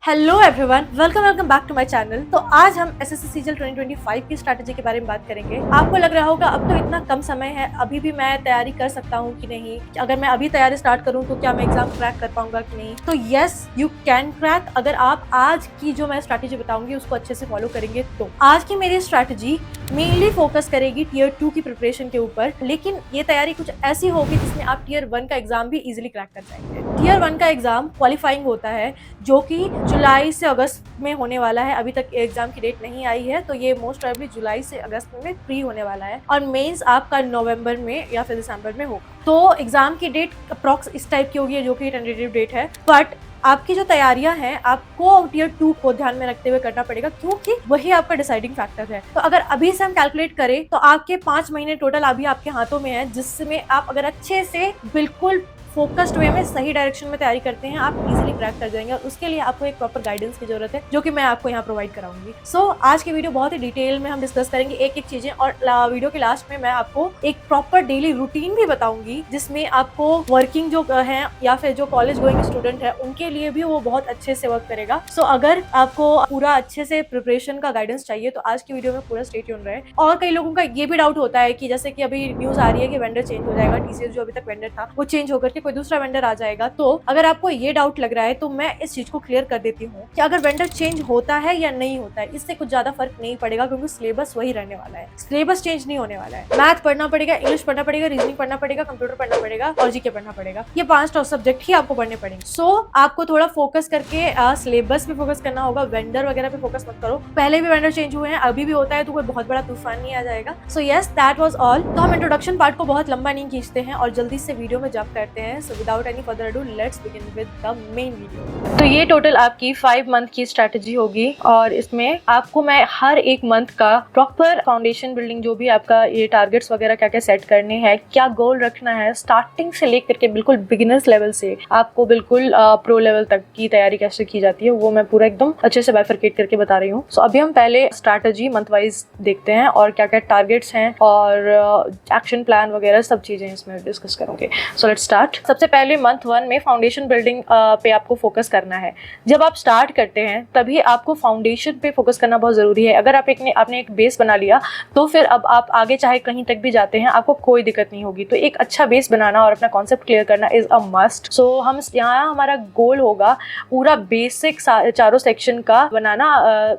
Hello everyone, welcome back to my channel. तो आज हम एसएससी सीजीएल 2025 की स्ट्रैटेजी के बारे में बात करेंगे। आपको लग रहा होगा अब तो इतना कम समय है, अभी भी मैं तैयारी कर सकता हूँ कि नहीं, अगर मैं अभी तैयारी स्टार्ट करूँ तो क्या मैं एग्जाम क्रैक कर पाऊंगा कि नहीं। तो यस, यू कैन क्रैक अगर आप आज की जो मैं स्ट्रैटेजी बताऊंगी उसको अच्छे से फॉलो करेंगे। तो आज की मेरी स्ट्रैटेजी मेनली फोकस करेगी टियर 2 की प्रिपरेशन के ऊपर, लेकिन ये तैयारी कुछ ऐसी होगी जिसमें आप टियर 1 का एग्जाम भी इजीली क्रैक कर जाएंगे। टियर 1 का एग्जाम क्वालिफाइंग होता है जो कि जुलाई से अगस्त में होने वाला है। अभी तक एग्जाम की डेट नहीं आई है, तो ये मोस्ट प्रोबेबली जुलाई से अगस्त में प्री होने वाला है और मेंस आपका नवंबर में या फिर दिसंबर में होगा। तो एग्जाम की डेट अप्रॉक्स इस टाइप की होगी जो कि टेंटेटिव डेट है, बट आपकी जो तैयारियां हैं आपको टियर 2 को ध्यान में रखते हुए करना पड़ेगा, क्योंकि वही आपका डिसाइडिंग फैक्टर है। तो अगर अभी से हम कैलकुलेट करें तो आपके 5 महीने टोटल अभी आपके हाथों में है, जिसमें आप अगर अच्छे से बिल्कुल फोकस्ड वे में सही डायरेक्शन में तैयारी करते हैं आप इजीली क्रैक कर जाएंगे। और उसके लिए आपको एक प्रॉपर गाइडेंस की जरूरत है जो कि मैं आपको यहाँ प्रोवाइड कराऊंगी। सो आज की वीडियो बहुत ही डिटेल में हम डिस्कस करेंगे एक एक चीजें, और वीडियो के लास्ट में मैं आपको एक प्रॉपर डेली रूटीन भी बताऊंगी जिसमें आपको वर्किंग जो है या फिर जो कॉलेज गोइंग स्टूडेंट है उनके लिए भी वो बहुत अच्छे से वर्क करेगा। सो अगर आपको पूरा अच्छे से प्रिपरेशन का गाइडेंस चाहिए तो आज की वीडियो में पूरा स्टे ट्यून रहे। और कई लोगों का ये भी डाउट होता है कि जैसे कि अभी न्यूज आ रही है कि वेंडर चेंज हो जाएगा, टीसीएस जो अभी तक वेंडर था वो चेंज होकर कोई दूसरा वेंडर आ जाएगा। तो अगर आपको ये डाउट लग रहा है तो मैं इस चीज को क्लियर कर देती हूँ कि अगर वेंडर चेंज होता है या नहीं होता है इससे कुछ ज्यादा फर्क नहीं पड़ेगा, क्योंकि सिलेबस वही रहने वाला है, सिलेबस चेंज नहीं होने वाला है। मैथ पढ़ना पड़ेगा, इंग्लिश पढ़ना पड़ेगा, रीजनिंग पढ़ना पड़ेगा, कंप्यूटर पढ़ना पड़ेगा और जीके पढ़ना पड़ेगा। ये 5 टॉप सब्जेक्ट ही आपको पढ़ने पड़ेंगे। सो आपको थोड़ा फोकस करके सिलेबस पे फोकस करना होगा, वेंडर वगैरह पे फोकस मत करो। पहले भी वेंडर चेंज हुए हैं, अभी भी होता है, तो कोई बहुत बड़ा तूफान नहीं आ जाएगा। So yes, that was all. तो हम इंट्रोडक्शन पार्ट को बहुत लंबा नहीं खींचते हैं और जल्दी से वीडियो में जंप करते हैं। So without any further ado let's begin with the main video. तो ये टोटल आपकी 5 मंथ की स्ट्रैटेजी होगी और इसमें आपको मैं हर एक मंथ का प्रॉपर फाउंडेशन बिल्डिंग, जो भी आपका ये टारगेट्स वगैरह क्या क्या सेट करने हैं, क्या गोल रखना है, स्टार्टिंग से लेकर के बिल्कुल बिगिनर्स लेवल से आपको बिल्कुल प्रो लेवल तक की तैयारी कैसे की जाती है वो मैं पूरा एकदम अच्छे से बाइफरकेट करके बता रही हूँ। सो अभी हम पहले स्ट्रैटेजी मंथ वाइज देखते हैं और क्या क्या टारगेट्स हैं और एक्शन प्लान वगैरह सब चीजें इसमें डिस्कस करेंगे। So let's start. सबसे पहले मंथ 1 में फाउंडेशन बिल्डिंग पे आपको फोकस करना है। जब आप स्टार्ट करते हैं तभी आपको फाउंडेशन पे फोकस करना बहुत जरूरी है। अगर आपने एक बेस बना लिया तो फिर अब आप आगे चाहे कहीं तक भी जाते हैं आपको कोई दिक्कत नहीं होगी। तो एक अच्छा बेस बनाना और अपना कॉन्सेप्ट क्लियर करना इज अ मस्ट। सो हम यहाँ हमारा गोल होगा पूरा बेसिक चारों सेक्शन का बनाना,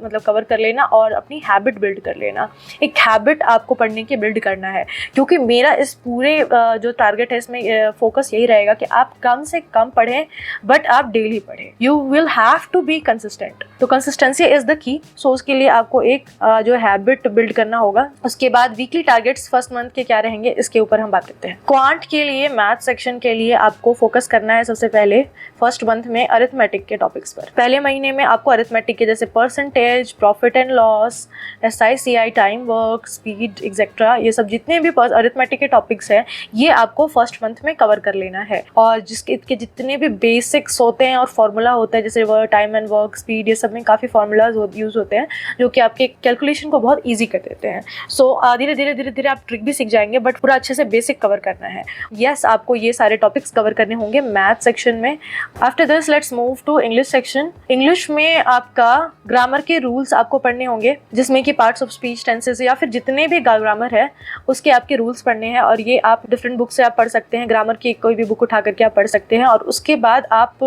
मतलब कवर कर लेना और अपनी हैबिट बिल्ड कर लेना। एक हैबिट आपको पढ़ने की बिल्ड करना है, क्योंकि मेरा इस पूरे जो टारगेट है इसमें फोकस यही रहेगा कि आप कम से कम पढ़ें बट आप डेली पढ़ें। You will have to be consistent. तो consistency is the key. So उसके लिए आपको एक जो हैबिट बिल्ड करना होगा। उसके बाद वीकली टारगेट्स फर्स्ट मंथ के क्या रहेंगे इसके ऊपर हम बात करते हैं। क्वांट के लिए, मैथ सेक्शन के लिए आपको फोकस करना है सबसे पहले फर्स्ट मंथ में अरिथमेटिक के टॉपिक्स पर। पहले महीने में आपको अरिथमेटिक के जैसे percentage, profit and loss, SICI, time work, speed etcetera, ये सब जितने भी अरिथमेटिक के टॉपिक्स हैं ये आपको फर्स्ट मंथ में कवर कर लेना है। और जिसके जितने भी बेसिक्स होते हैं और फॉर्मूला होता है जैसे टाइम एंड वर्क, स्पीड, ये सब में काफ़ी फॉर्मूलाज यूज होते हैं जो कि आपके कैलकुलेशन को बहुत ईजी कर देते हैं। सो धीरे धीरे आप ट्रिक भी सीख जाएंगे, बट पूरा अच्छे से बेसिक कवर करना है। यस, आपको ये सारे टॉपिक्स कवर करने होंगे मैथ सेक्शन में। After this let's move to English section. English में आपका ग्रामर के रूल्स आपको पढ़ने होंगे, जिसमें कि पार्ट्स ऑफ स्पीच, टेंसेस या फिर जितने भी ग्रामर है उसके आपके रूल्स पढ़ने हैं। और ये आप डिफरेंट बुक से आप पढ़ सकते हैं, ग्रामर की कोई भी बुक उठा करके आप पढ़ सकते हैं। और उसके बाद आप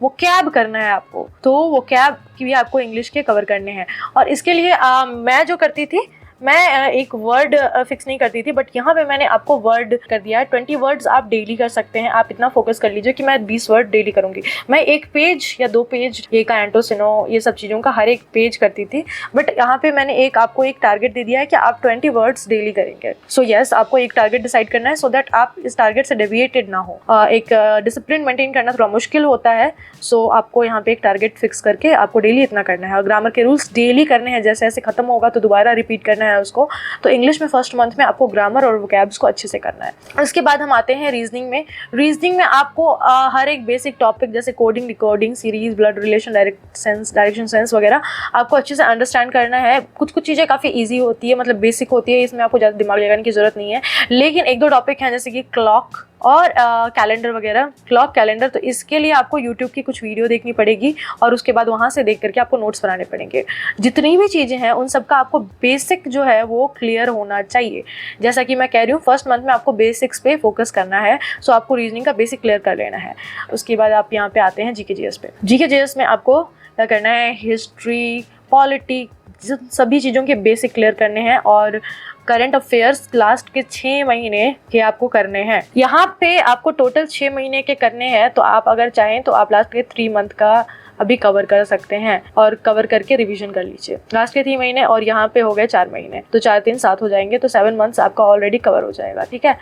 वोकैब करना है आपको, तो वोकैब की भी आपको इंग्लिश के कवर करने हैं। और इसके लिए मैं जो करती थी, मैं एक वर्ड फिक्स नहीं करती थी, बट यहाँ पे मैंने आपको वर्ड कर दिया है। 20 वर्ड्स आप डेली कर सकते हैं। आप इतना फोकस कर लीजिए कि मैं 20 वर्ड डेली करूंगी। मैं 1 पेज या 2 पेज ये का एंटोसिनो ये सब चीज़ों का हर एक पेज करती थी, बट यहाँ पे मैंने आपको एक टारगेट दे दिया है कि आप 20 वर्ड्स डेली करेंगे। सो यस, आपको एक टारगेट डिसाइड करना है सो दैट आप इस टारगेट से डेविएटेड ना हो। एक डिसिप्लिन मेंटेन करना थोड़ा मुश्किल होता है। सो आपको यहाँ पे एक टारगेट फिक्स करके आपको डेली इतना करना है और ग्रामर के रूल्स डेली करने हैं। जैसे जैसे खत्म होगा तो दोबारा रिपीट करना है उसको। तो इंग्लिश में फर्स्ट मंथ में आपको ग्रामर और वोकैब्स को अच्छे से करना है। उसके बाद हम आते हैं रीजनिंग में। रीजनिंग में आपको हर एक बेसिक टॉपिक जैसे coding, decoding, series, blood relation, direction sense वगैरह आपको अच्छे से अंडरस्टैंड करना है। कुछ चीज़ें काफ़ी ईजी होती है, मतलब बेसिक होती है, इसमें आपको ज़्यादा दिमाग लगाने की जरूरत नहीं है। लेकिन 1-2 टॉपिक हैं जैसे कि क्लॉक, और कैलेंडर वगैरह, क्लॉक कैलेंडर, तो इसके लिए आपको यूट्यूब की कुछ वीडियो देखनी पड़ेगी और उसके बाद वहाँ से देख करके आपको नोट्स बनाने पड़ेंगे। जितनी भी चीज़ें हैं उन सबका आपको बेसिक जो है वो क्लियर होना चाहिए। जैसा कि मैं कह रही हूँ, फर्स्ट मंथ में आपको बेसिक्स पे फोकस करना है, सो आपको रीजनिंग का बेसिक क्लियर कर लेना है। उसके बाद आप यहाँ पे आते हैं जीके जीएस पे। जीके जीएस में आपको क्या करना है, हिस्ट्री, पॉलिटी, सभी चीज़ों के बेसिक क्लियर करने हैं और करंट अफेयर्स लास्ट के 6 महीने के आपको करने हैं। यहाँ पे आपको टोटल 6 महीने के करने हैं, तो आप अगर चाहें तो आप लास्ट के 3 मंथ का अभी कवर कर सकते हैं और कवर करके रिवीजन कर लीजिए। लास्ट के 3 महीने और यहाँ पे हो गए 4 महीने, तो 4 3 7 हो जाएंगे, तो 7 मंथ्स आपका ऑलरेडी कवर हो जाएगा। ठीक है,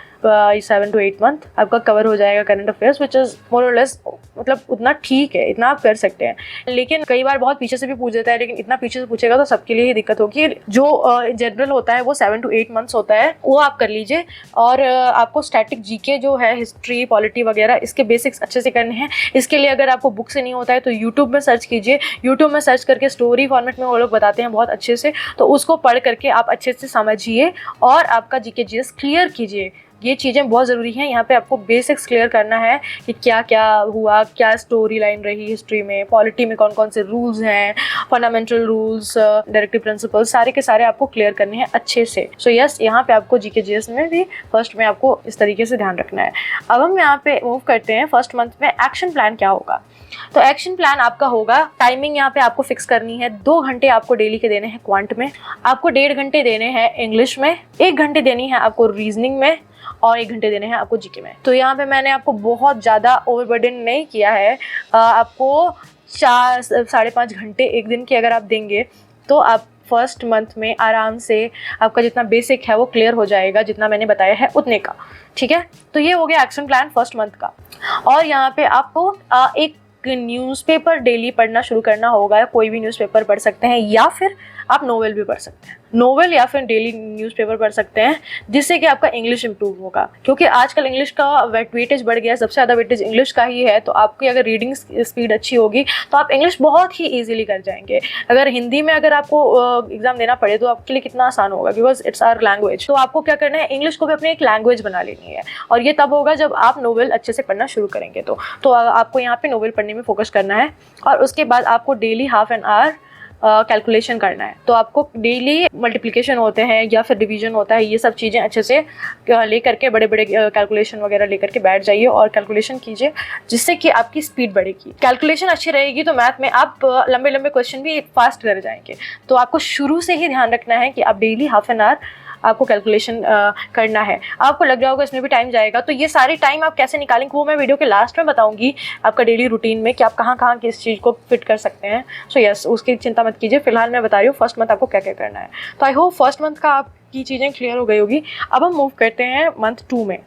7 to 8 मंथ आपका कवर हो जाएगा current affairs, which is more और लेस, मतलब उतना ठीक है, इतना आप कर सकते हैं। लेकिन कई बार बहुत पीछे से भी पूछ देता है, लेकिन इतना पीछे से पूछेगा तो सबके लिए ही दिक्कत होगी। जो जनरल होता है वो 7 to 8 मंथ्स होता है, वो आप कर लीजिए। और आपको स्टैटिक जीके जो है, हिस्ट्री, पॉलिटी वगैरह, इसके बेसिक्स अच्छे से करने हैं। इसके लिए अगर आपको बुक से नहीं होता है तो यूट्यूब में सर्च कीजिए। यूट्यूब में सर्च करके स्टोरी फॉर्मेट में वो लोग बताते हैं बहुत अच्छे से, तो उसको पढ़ करके आप अच्छे से समझिए और आपका जीके जीएस क्लियर कीजिए। ये चीज़ें बहुत ज़रूरी हैं। यहाँ पे आपको बेसिक्स क्लियर करना है कि क्या क्या हुआ, क्या स्टोरी लाइन रही हिस्ट्री में, पॉलिटी में कौन कौन से रूल्स हैं, फंडामेंटल रूल्स, डायरेक्टिव प्रिंसिपल्स, सारे के सारे आपको क्लियर करने हैं अच्छे से। सो यस, यहाँ पे आपको जीके जीएस में भी फर्स्ट में आपको इस तरीके से ध्यान रखना है। अब हम यहाँ पे मूव करते हैं फर्स्ट मंथ में एक्शन प्लान क्या होगा। तो एक्शन प्लान आपका होगा, टाइमिंग यहाँ पे आपको फिक्स करनी है। 2 घंटे आपको डेली के देने हैं क्वांट में, आपको 1.5 घंटे देने हैं इंग्लिश में, 1 घंटे देनी है आपको रीजनिंग में और 1 घंटे देने हैं आपको जीके में। तो यहाँ पे मैंने आपको बहुत ज़्यादा ओवरबर्डन नहीं किया है। आपको 4 5.5 घंटे एक दिन के अगर आप देंगे तो आप फर्स्ट मंथ में आराम से आपका जितना बेसिक है वो क्लियर हो जाएगा, जितना मैंने बताया है उतने का। ठीक है, तो ये हो गया एक्शन प्लान फर्स्ट मंथ का। और यहाँ पे आपको एक न्यूज़पेपर डेली पढ़ना शुरू करना होगा। कोई भी न्यूज़पेपर पढ़ सकते हैं या फिर आप नोवेल भी पढ़ सकते हैं, नोवेल या फिर डेली न्यूज़पेपर पढ़ सकते हैं, जिससे कि आपका इंग्लिश इंप्रूव होगा। क्योंकि आजकल इंग्लिश का वेटेज बढ़ गया है, सबसे ज़्यादा वेटेज इंग्लिश का ही है। तो आपकी अगर रीडिंग स्पीड अच्छी होगी तो आप इंग्लिश बहुत ही ईजिली कर जाएंगे। अगर हिंदी में अगर आपको एग्ज़ाम देना पड़े तो आपके लिए कितना आसान होगा, बिकॉज इट्स आवर लैंग्वेज। तो आपको क्या करना है, इंग्लिश को भी अपनी एक लैंग्वेज बना लेनी है, और ये तब होगा जब आप नोवेल अच्छे से पढ़ना शुरू करेंगे। तो आपको यहाँ पे नोवेल पढ़ने में फोकस करना है। और उसके बाद आपको daily half an hour calculation करना है। तो आपको डेली मल्टीप्लिकेशन होते हैं या फिर डिवीजन होता है, ये सब चीज़ें अच्छे से ले करके बड़े बड़े कैलकुलेशन वगैरह ले करके बैठ जाइए और कैलकुलेशन कीजिए, जिससे कि आपकी स्पीड बढ़ेगी। कैलकुलेशन अच्छी रहेगी तो मैथ में आप लंबे लंबे क्वेश्चन भी फास्ट कर जाएंगे। तो आपको शुरू से ही ध्यान रखना है कि आप डेली हाफ एन आवर आपको कैलकुलेशन करना है। आपको लग रहा होगा इसमें भी टाइम जाएगा, तो ये सारे टाइम आप कैसे निकालेंगे वो मैं वीडियो के लास्ट में बताऊंगी आपका डेली रूटीन में, कि आप कहाँ कहाँ किस चीज़ को फिट कर सकते हैं। सो यस, उसकी चिंता मत कीजिए, फिलहाल मैं बता रही हूँ फर्स्ट मंथ आपको क्या क्या करना है। तो आई होप फर्स्ट मंथ का की चीज़ें क्लियर हो गई होगी। अब हम मूव करते हैं मंथ 2 में।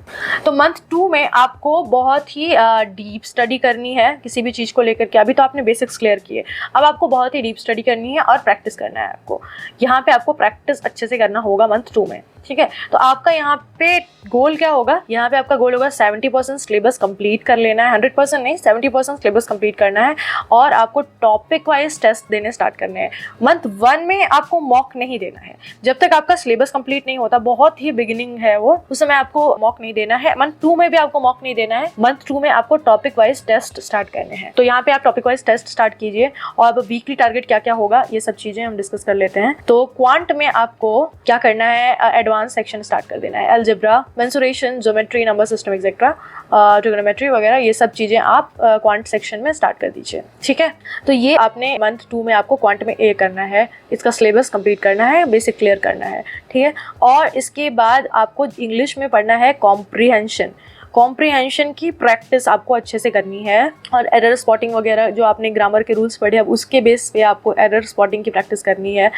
तो मंथ 2 में आपको बहुत ही डीप स्टडी करनी है किसी भी चीज़ को लेकर के। अभी तो आपने बेसिक्स क्लियर किए, अब आपको बहुत ही डीप स्टडी करनी है और प्रैक्टिस करना है आपको। यहाँ पे आपको प्रैक्टिस अच्छे से करना होगा मंथ 2 में। ठीक है, तो आपका यहाँ पे गोल क्या होगा, यहाँ पे आपका गोल होगा 70% सिलेबस कंप्लीट कर लेना है। 100% नहीं, 70% सिलेबस कंप्लीट करना है और आपको टॉपिक वाइज टेस्ट देने स्टार्ट करने हैं। मंथ 1 में आपको मॉक नहीं देना है, जब तक आपका सिलेबस कंप्लीट नहीं होता, बहुत ही बिगिनिंग है वो, उस समय आपको मॉक नहीं देना है। मंथ 2 में भी आपको मॉक नहीं देना है। मंथ 2 में आपको टॉपिक वाइज टेस्ट स्टार्ट करने हैं। तो यहाँ पे आप टॉपिक वाइज टेस्ट स्टार्ट कीजिए। और अब वीकली टारगेट क्या क्या होगा ये सब चीजें हम डिस्कस कर लेते हैं। तो क्वांट में आपको क्या करना है, एडवांस सेक्शन स्टार्ट कर देना है। Algebra, mensuration, geometry, number system etcetera, trigonometry वगैरह, ये सब चीज़ें आप क्वांट सेक्शन में स्टार्ट कर दीजिए। ठीक है, तो ये आपने मंथ 2 में आपको क्वांट में ए करना है, इसका सिलेबस कंप्लीट करना है, बेसिक क्लियर करना है। ठीक है, और इसके बाद आपको इंग्लिश में पढ़ना है कॉम्प्रीहेंशन। कॉम्प्रीहेंशन की प्रैक्टिस आपको अच्छे से करनी है, और एरर स्पॉटिंग वगैरह जो आपने ग्रामर के रूल्स पढ़े, अब उसके बेस पे आपको एरर स्पॉटिंग की प्रैक्टिस करनी है,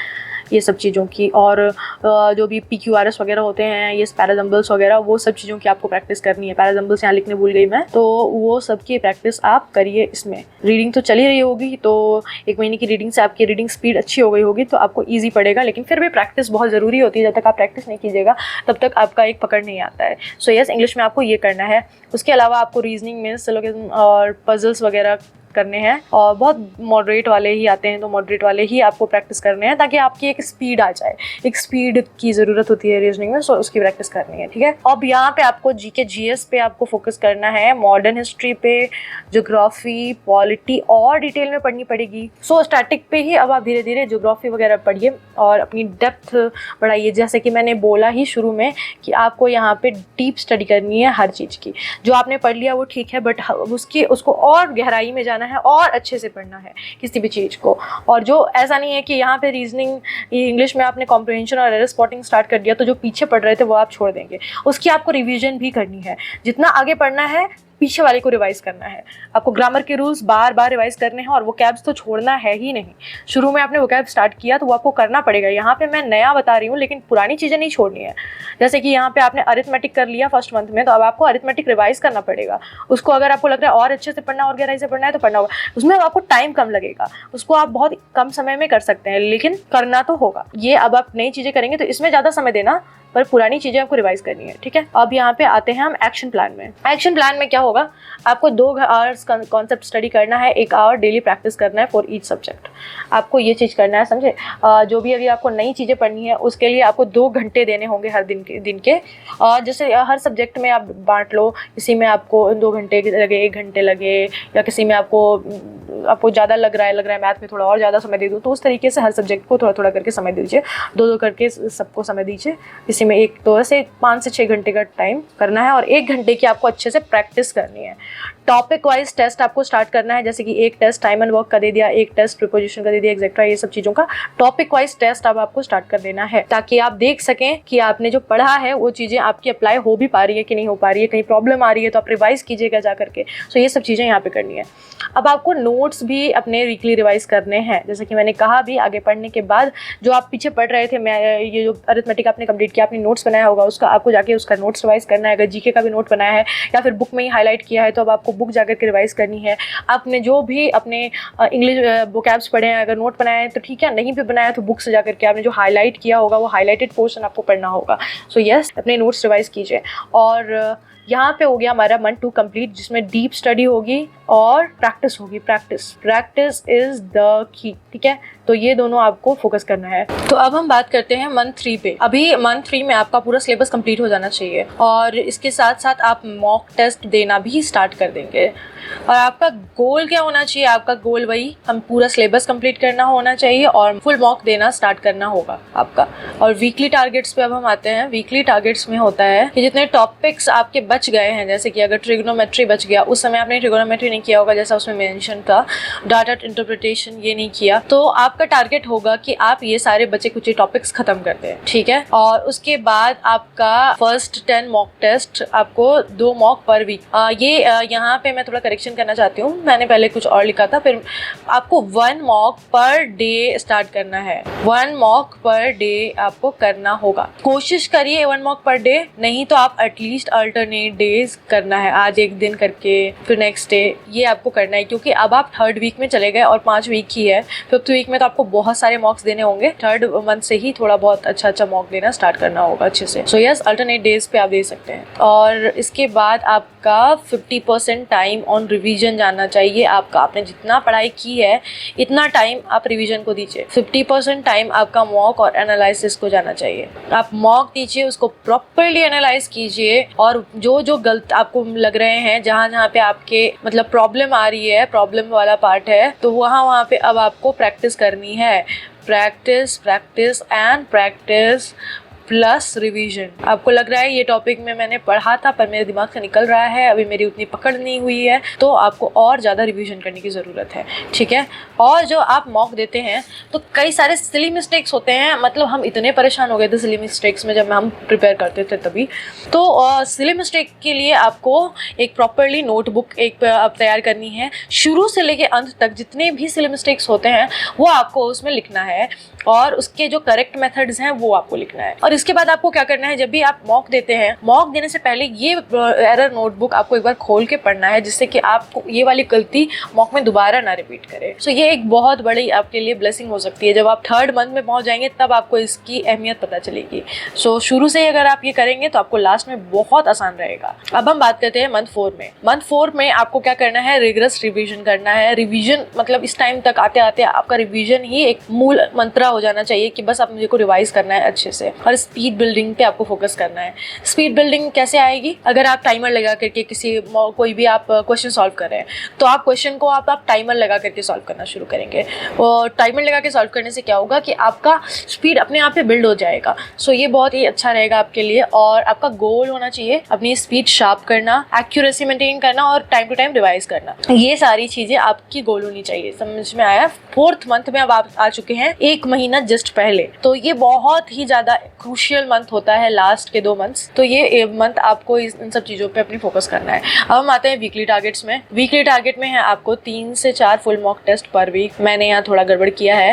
ये सब चीज़ों की। और जो भी PQRS वगैरह होते हैं, ये पैराजम्बल्स वगैरह, वो सब चीज़ों की आपको प्रैक्टिस करनी है। पैराजम्बल्स यहाँ लिखने भूल गई मैं, तो वो सब की प्रैक्टिस आप करिए। इसमें रीडिंग तो चली रही होगी, तो 1 महीने की रीडिंग से आपकी रीडिंग स्पीड अच्छी हो गई होगी, तो आपको ईजी पड़ेगा। लेकिन फिर भी प्रैक्टिस बहुत ज़रूरी होती है, जब तक आप प्रैक्टिस नहीं कीजिएगा तब तक आपका एक पकड़ नहीं आता है। सो यस, इंग्लिश में आपको ये करना है। उसके अलावा आपको रीजनिंग में सिलोगिज्म और पजल्स वगैरह करने हैं और बहुत मॉडरेट वाले ही आते हैं, तो मॉडरेट वाले ही आपको प्रैक्टिस करने हैं ताकि आपकी एक स्पीड आ जाए। एक स्पीड की ज़रूरत होती है रीजनिंग में, सो उसकी प्रैक्टिस करनी है, ठीक है। अब यहाँ पे आपको जीके जीएस पे आपको फोकस करना है, मॉडर्न हिस्ट्री पे, ज्योग्राफी, पॉलिटी और डिटेल में पढ़नी पड़ेगी। सो स्टैटिक पे ही अब आप धीरे धीरे ज्योग्राफी वगैरह पढ़िए और अपनी डेप्थ बढ़ाइए। जैसे कि मैंने बोला ही शुरू में कि आपको यहाँ पे डीप स्टडी करनी है हर चीज़ की। जो आपने पढ़ लिया वो ठीक है, बट उसको और गहराई में जाना है और अच्छे से पढ़ना है किसी भी चीज़ को। और जो ऐसा नहीं है कि यहाँ पे रीजनिंग इंग्लिश में आपने कॉम्प्रिहेंशन और एरर स्पॉटिंग स्टार्ट कर दिया तो जो पीछे पढ़ रहे थे वो आप छोड़ देंगे। उसकी आपको रिवीजन भी करनी है, जितना आगे पढ़ना है पीछे वाले को रिवाइज करना है। आपको ग्रामर के रूल्स बार बार रिवाइज करने हैं और वोकैब्स तो छोड़ना है ही नहीं। शुरू में आपने वोकैब स्टार्ट किया तो वो आपको करना पड़ेगा। यहाँ पे मैं नया बता रही हूँ लेकिन पुरानी चीज़ें नहीं छोड़नी है। जैसे कि यहाँ पे आपने अरिथमेटिक कर लिया फर्स्ट मंथ में, तो अब आपको अरिथमेटिक रिवाइज करना पड़ेगा। उसको अगर आपको लग रहा है और अच्छे से पढ़ना और गहराई से पढ़ना है तो पढ़ना होगा। उसमें अब आपको टाइम कम लगेगा, उसको आप बहुत कम समय में कर सकते हैं, लेकिन करना तो होगा। ये अब आप नई चीज़ें करेंगे तो इसमें ज़्यादा समय देना, पर पुरानी चीज़ें आपको रिवाइज करनी है, ठीक है। अब यहाँ पे आते हैं हम एक्शन प्लान में। एक्शन प्लान में क्या होगा, आपको 2 आवर्स कॉन्सेप्ट स्टडी करना है, 1 आवर डेली प्रैक्टिस करना है फॉर ईच सब्जेक्ट। आपको ये चीज़ करना है, समझे। जो भी अभी आपको नई चीज़ें पढ़नी है उसके लिए आपको 2 घंटे देने होंगे हर दिन के। जैसे हर सब्जेक्ट में आप बांट लो, किसी में आपको 2 घंटे लगे, 1 घंटे लगे, या किसी में आपको ज़्यादा लग रहा है मैथ में थोड़ा और ज़्यादा समय दे दो। तो उस तरीके से हर सब्जेक्ट को थोड़ा थोड़ा करके समय दीजिए, 2-2 करके सबको समय दीजिए। किसी में एक तो ऐसे 5 से 6 घंटे का टाइम करना है और 1 घंटे की आपको अच्छे से प्रैक्टिस करनी है। टॉपिक वाइज टेस्ट आपको स्टार्ट करना है, जैसे कि एक टेस्ट टाइम एंड वर्क का दे दिया, एक टेस्ट प्रीपोजिशन का दे दिया, एक्सेट्रा। ये सब चीज़ों का टॉपिक वाइज टेस्ट अब आपको स्टार्ट कर देना है ताकि आप देख सकें कि आपने जो पढ़ा है वो चीज़ें आपकी अप्लाई हो भी पा रही है कि नहीं हो पा रही है। कहीं प्रॉब्लम आ रही है तो आप रिवाइज कीजिएगा जा करके। सो ये सब चीज़ें यहाँ पे करनी है। अब आपको नोट्स भी अपने वीकली रिवाइज करने हैं। जैसे कि मैंने कहा भी, आगे पढ़ने के बाद जो आप पीछे पढ़ रहे थे, ये जो अरिथमेटिक आपने कंप्लीट किया, आपने नोट्स बनाया होगा, उसका आपको जाके उसका नोट्स रिवाइज करना है। अगर जीके का भी नोट बनाया है या फिर बुक में ही हाईलाइट किया है तो अब आपको बुक जाकर के रिवाइज करनी है। आपने जो भी अपने इंग्लिश वोकैब्स पढ़े हैं, अगर नोट बनाया है तो ठीक है, नहीं भी बनाया तो बुक से जाकर के आपने जो हाईलाइट किया होगा वो हाईलाइटेड पोर्शन आपको पढ़ना होगा। सो यस, अपने नोट्स रिवाइज कीजिए। और यहाँ पे हो गया हमारा मंथ 2 कंप्लीट, जिसमें डीप स्टडी होगी और प्रैक्टिस होगी। प्रैक्टिस इज द की, ठीक है। तो ये दोनों आपको फोकस करना है। तो अब हम बात करते हैं मंथ 3 पे। अभी मंथ 3 में आपका पूरा सिलेबस कंप्लीट हो जाना चाहिए और इसके साथ साथ आप मॉक टेस्ट देना भी स्टार्ट कर देंगे। और आपका गोल क्या होना चाहिए, आपका गोल वही, हम पूरा सिलेबस कंप्लीट करना होना चाहिए और फुल मॉक देना स्टार्ट करना होगा आपका। और वीकली टारगेट्स पे अब हम आते हैं। वीकली टारगेट्स में होता है कि जितने टॉपिक्स आपके बच गए हैं, जैसे कि अगर ट्रिग्नोमेट्री बच गया, उस समय आपने ट्रिग्नोमेट्री नहीं किया होगा जैसा उसमें मेंशन था, डाटा इंटरप्रिटेशन ये नहीं किया, तो आपका टारगेट होगा कि आप ये सारे बचे कुछ टॉपिक्स खत्म कर दें, ठीक है। और उसके बाद आपका फर्स्ट 10 मॉक टेस्ट, आपको 2 मॉक पर वीक। यहाँ पे मैं थोड़ा करेक्शन करना चाहती हूँ, मैंने पहले कुछ और लिखा था। फिर आपको 1 मॉक पर डे स्टार्ट करना है। 1 मॉक पर डे आपको करना होगा। कोशिश करिए 1 मॉक पर डे, नहीं तो आप एटलीस्ट अल्टरनेट डेज करना है, आज एक दिन करके फिर नेक्स्ट डे, ये आपको करना है। क्योंकि अब आप 3rd वीक में चले गए और 5 वीक ही है। 5th वीक में तो आपको बहुत सारे मॉक्स देने होंगे। 3rd मंथ से ही थोड़ा बहुत अच्छा मॉक देना स्टार्ट करना होगा अच्छे से। सो यस, अल्टरनेट डेज पे आप दे सकते हैं। और इसके बाद आपका 50% टाइम ऑन रिवीजन जाना चाहिए। आपने जितना पढ़ाई की है इतना टाइम आप रिवीजन को दीजिए। 50% टाइम आपका मॉक और एनालिसिस को जाना चाहिए। आप मॉक दीजिए, उसको प्रॉपरली एनालाइज कीजिए और जो गलत आपको लग रहे हैं, जहाँ पे आपके मतलब प्रॉब्लम आ रही है, प्रॉब्लम वाला पार्ट है, तो वहाँ पे अब आपको प्रैक्टिस करनी है। Practice and practice plus revision. आपको लग रहा है ये टॉपिक में मैंने पढ़ा था पर मेरे दिमाग से निकल रहा है, अभी मेरी उतनी पकड़ नहीं हुई है, तो आपको और ज़्यादा रिवीजन करने की ज़रूरत है, ठीक है। और जो आप मॉक देते हैं तो कई सारे सिली मिस्टेक्स होते हैं, मतलब हम इतने परेशान हो गए थे सिली मिस्टेक्स में जब हम प्रिपेयर करते थे तभी। तो सिली मिस्टेक के लिए आपको एक प्रॉपरली नोटबुक तैयार करनी है। शुरू से लेके अंत तक जितने भी सिली मिस्टेक्स होते हैं वो आपको उसमें लिखना है और उसके जो करेक्ट मेथड्स हैं वो आपको लिखना है। और इसके बाद आपको क्या करना है, जब भी आप मॉक देते हैं, मॉक देने से पहले ये एरर नोटबुक आपको एक बार खोल के पढ़ना है, जिससे कि आपको ये वाली गलती मॉक में दोबारा ना रिपीट करे। सो ये एक बहुत बड़ी आपके लिए ब्लेसिंग हो सकती है। जब आप 3rd मंथ में पहुंच जाएंगे तब आपको इसकी अहमियत पता चलेगी। सो शुरू से ही अगर आप ये करेंगे तो आपको लास्ट में बहुत आसान रहेगा। अब हम बात करते हैं मंथ 4 में। मंथ 4 में आपको क्या करना है, रिगरस रिवीजन करना है। रिवीजन मतलब इस टाइम तक आते आते आपका रिवीजन ही एक मूल मंत्रा हो जाना चाहिए कि बस आप मुझे को रिवाइज करना है अच्छे से, और स्पीड बिल्डिंग पे आपको फोकस करना है। स्पीड बिल्डिंग कैसे आएगी, अगर आप टाइमर लगा करके कोई भी आप क्वेश्चन सॉल्व कर रहे हैं तो आप क्वेश्चन को आप टाइमर लगा करके सॉल्व करना शुरू करेंगे। और टाइमर लगा के सॉल्व करने से क्या होगा कि आपका स्पीड अपने आप पे बिल्ड हो जाएगा। सो ये बहुत ही अच्छा रहेगा आपके लिए। और आपका गोल होना चाहिए अपनी स्पीड शार्प करना, एक्यूरेसी मेंटेन करना और टाइम टू टाइम रिवाइज करना। ये सारी चीजें आपकी गोल होनी चाहिए। समझ में आया? 4th मंथ में अब आप आ चुके हैं 1 महीना जस्ट पहले, तो ये बहुत ही ज्यादा क्रूशियल मंथ होता है, लास्ट के 2 मंथ्स। तो ये मंथ आपको इन सब चीजों पे अपनी फोकस करना है। अब हम आते हैं वीकली टारगेट्स में। वीकली टारगेट में है आपको 3 से 4 full mock test per week. मैंने यहाँ थोड़ा गड़बड़ किया है,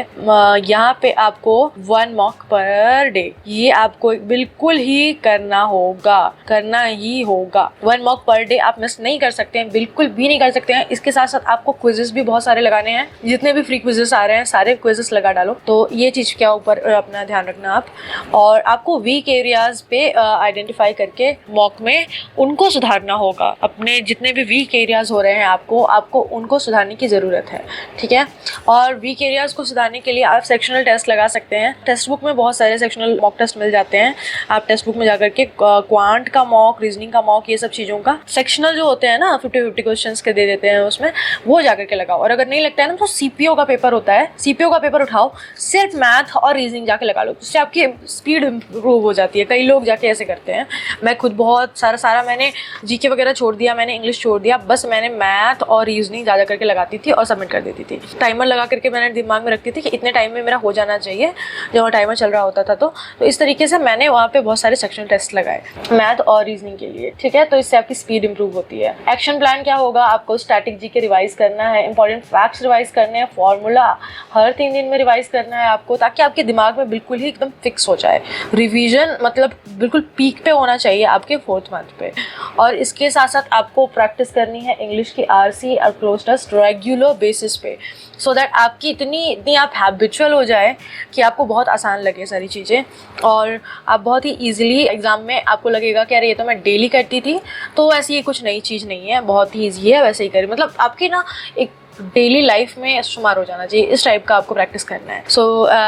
यहाँ पे आपको 1 मॉक पर डे, ये आपको बिल्कुल ही करना होगा, करना ही होगा। 1 मॉक पर डे आप मिस नहीं कर सकते हैं, बिल्कुल भी नहीं कर सकते हैं। इसके साथ साथ आपको क्विजेस भी बहुत सारे लगाने हैं, जितने भी फ्री क्विजेस आ रहे हैं सारे क्विजेस लगा डालो। तो ये चीज क्या ऊपर अपना ध्यान रखना आप। और आपको वीक एरियाज पे आइडेंटिफाई करके मॉक में उनको सुधारना होगा। अपने जितने भी वीक एरियाज हो रहे हैं आपको उनको सुधारने की ज़रूरत है, ठीक है। और वीक एरियाज को सुधारने के लिए आप सेक्शनल टेस्ट लगा सकते हैं। टेक्स्ट बुक में बहुत सारे सेक्शनल मॉक टेस्ट मिल जाते हैं। आप टेक्स्ट बुक में जाकर के क्वांट का मॉक, रीजनिंग का मॉक, ये सब चीज़ों का सेक्शनल जो होते हैं ना 50-50 क्वेश्चंस के दे देते हैं उसमें, वो जाकर के लगाओ। और अगर नहीं लगता है ना तो सीपीओ का पेपर होता है, सीपीओ का पेपर उठाओ, सिर्फ मैथ और रीजनिंग जाके लगा लो, जिससे आपकी स्पीड इंप्रूव हो जाती है। कई लोग जाके ऐसे करते हैं। मैं खुद बहुत सारा मैंने जीके वगैरह छोड़ दिया, मैंने इंग्लिश छोड़ दिया, बस मैंने मैथ और रीजनिंग जा करके लगाती थी और सबमिट कर देती थी। टाइमर लगा करके मैंने दिमाग में रखती थी कि इतने टाइम में मेरा हो जाना चाहिए, जब वो टाइमर चल रहा होता था। तो इस तरीके से मैंने वहाँ पे बहुत सारे सेक्शनल टेस्ट लगाए मैथ और रीजनिंग के लिए, ठीक है। तो इससे आपकी स्पीड इंप्रूव होती है। एक्शन प्लान क्या होगा, आपको स्टैटिक जीके रिवाइज करना है, इंपॉर्टेंट फैक्ट्स रिवाइज करने हैं, फॉर्मूला हर 3 दिन में रिवाइज करना है आपको, ताकि आपके दिमाग में बिल्कुल ही एकदम फिक्स हो जाए। रिवीजन मतलब बिल्कुल पीक पे होना चाहिए आपके 4th मंथ पे। और इसके साथ साथ आपको प्रैक्टिस करनी है इंग्लिश की आरसी और क्लोज टेस्ट रेगुलर बेसिस पे, सो दैट आपकी इतनी आप हैबिचुअल हो जाए कि आपको बहुत आसान लगे सारी चीज़ें, और आप बहुत ही ईजिली एग्ज़ाम में आपको लगेगा कि अरे ये तो मैं डेली करती थी। तो ऐसी ये कुछ नई चीज़ नहीं है, बहुत ही ईजी है, वैसे ही करें। मतलब आपकी ना एक डेली लाइफ में शुमार हो जाना चाहिए, इस टाइप का आपको प्रैक्टिस करना है। सो